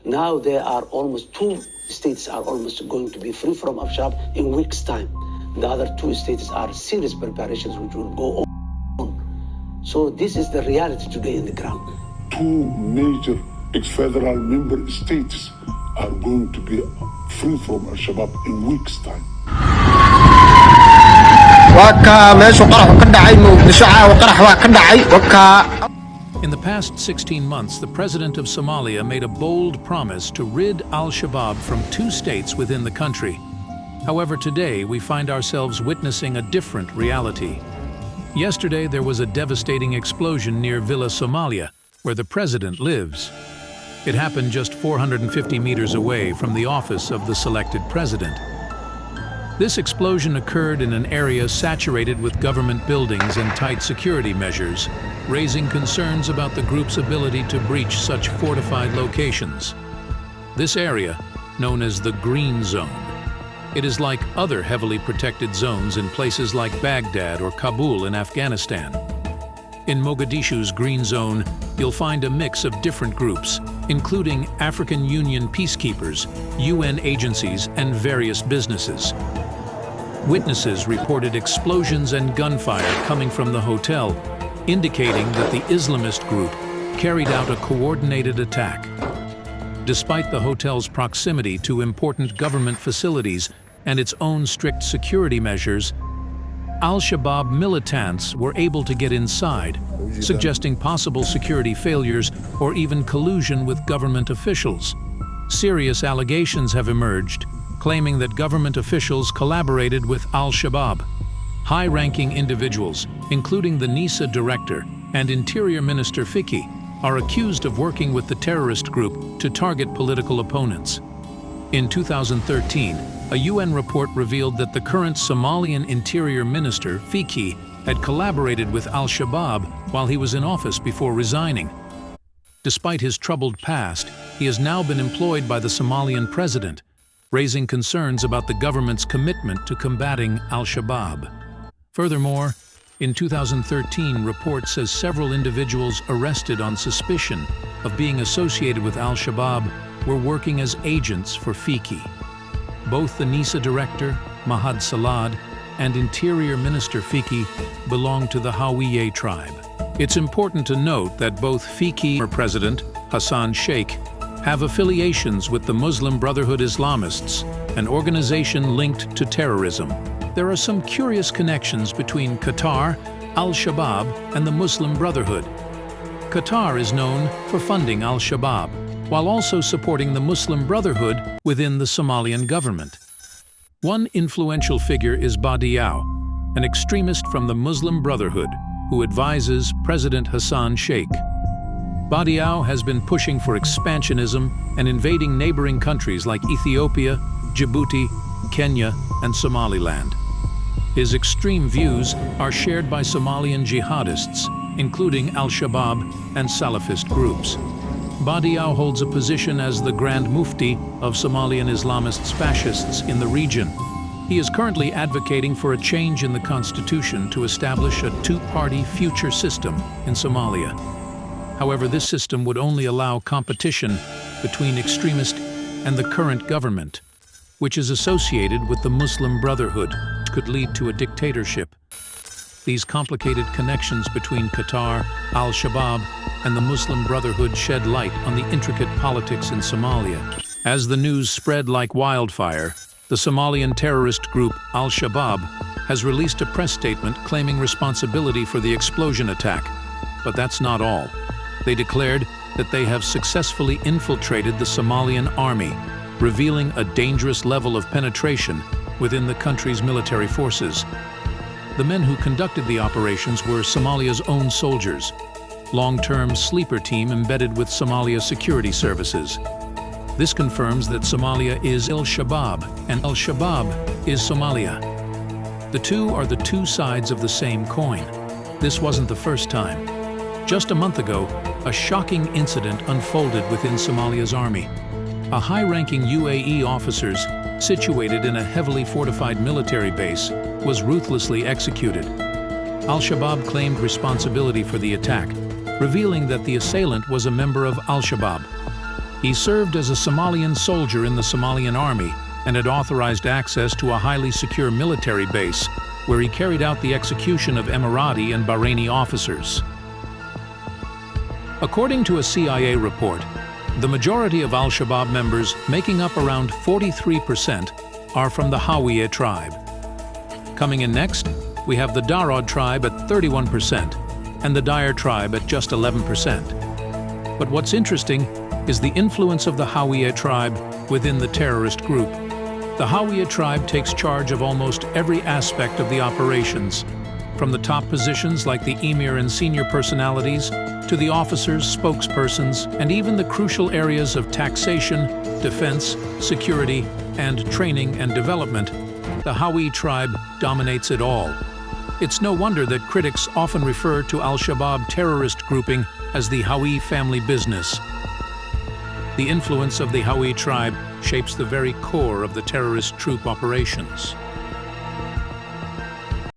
Now there are almost 2 states are almost going to be free from Al-Shabaab in weeks' time. The other 2 states are serious preparations which will go on. So this is the reality today in the ground. 2 major ex-federal member states are going to be free from Al-Shabaab in weeks' time. In the past 16 months, the president of Somalia made a bold promise to rid Al-Shabaab from 2 states within the country. However, today we find ourselves witnessing a different reality. Yesterday, there was a devastating explosion near Villa Somalia, where the president lives. It happened just 450 meters away from the office of the selected president. This explosion occurred in an area saturated with government buildings and tight security measures, raising concerns about the group's ability to breach such fortified locations. This area, known as the Green Zone, it is like other heavily protected zones in places like Baghdad or Kabul in Afghanistan. In Mogadishu's Green Zone, you'll find a mix of different groups, including African Union peacekeepers, UN agencies, and various businesses. Witnesses reported explosions and gunfire coming from the hotel, indicating that the Islamist group carried out a coordinated attack. Despite the hotel's proximity to important government facilities and its own strict security measures, Al-Shabaab militants were able to get inside, suggesting possible security failures or even collusion with government officials. Serious allegations have emerged, claiming that government officials collaborated with Al-Shabaab. High-ranking individuals, including the NISA director and Interior Minister Fiki, are accused of working with the terrorist group to target political opponents. In 2013, a UN report revealed that the current Somalian Interior Minister, Fiki, had collaborated with Al-Shabaab while he was in office before resigning. Despite his troubled past, he has now been employed by the Somalian president, raising concerns about the government's commitment to combating Al-Shabaab. Furthermore, in 2013, reports says several individuals arrested on suspicion of being associated with Al-Shabaab were working as agents for Fiki. Both the NISA director, Mahad Salad, and Interior Minister Fiki belong to the Hawiye tribe. It's important to note that both Fiki and President Hassan Sheikh have affiliations with the Muslim Brotherhood Islamists, an organization linked to terrorism. There are some curious connections between Qatar, Al-Shabaab, and the Muslim Brotherhood. Qatar is known for funding Al-Shabaab, while also supporting the Muslim Brotherhood within the Somalian government. One influential figure is Badiou, an extremist from the Muslim Brotherhood who advises President Hassan Sheikh. Badiou has been pushing for expansionism and invading neighboring countries like Ethiopia, Djibouti, Kenya, and Somaliland. His extreme views are shared by Somalian jihadists, including Al-Shabaab and Salafist groups. Badiou holds a position as the Grand Mufti of Somalian Islamists fascists in the region. He is currently advocating for a change in the constitution to establish a 2-party future system in Somalia. However, this system would only allow competition between extremist and the current government, which is associated with the Muslim Brotherhood, which could lead to a dictatorship. These complicated connections between Qatar, Al-Shabaab, and the Muslim Brotherhood shed light on the intricate politics in Somalia. As the news spread like wildfire, the Somalian terrorist group Al-Shabaab has released a press statement claiming responsibility for the explosion attack. But that's not all. They declared that they have successfully infiltrated the Somalian army, revealing a dangerous level of penetration within the country's military forces. The men who conducted the operations were Somalia's own soldiers, long-term sleeper team embedded with Somalia security services. This confirms that Somalia is Al-Shabaab and Al-Shabaab is Somalia. The two are the two sides of the same coin. This wasn't the first time. Just a month ago, a shocking incident unfolded within Somalia's army. A high-ranking UAE officer situated in a heavily fortified military base was ruthlessly executed. Al-Shabaab claimed responsibility for the attack, revealing that the assailant was a member of Al-Shabaab. He served as a Somalian soldier in the Somalian army and had authorized access to a highly secure military base, where he carried out the execution of Emirati and Bahraini officers. According to a CIA report, the majority of Al-Shabaab members, making up around 43%, are from the Hawiye tribe. Coming in next, we have the Darod tribe at 31% and the Dire tribe at just 11%. But what's interesting is the influence of the Hawiye tribe within the terrorist group. The Hawiye tribe takes charge of almost every aspect of the operations, from the top positions like the emir and senior personalities, to the officers, spokespersons, and even the crucial areas of taxation, defense, security, and training and development. The Hawi tribe dominates it all. It's no wonder that critics often refer to Al-Shabaab terrorist grouping as the Hawi family business. The influence of the Hawi tribe shapes the very core of the terrorist troop operations.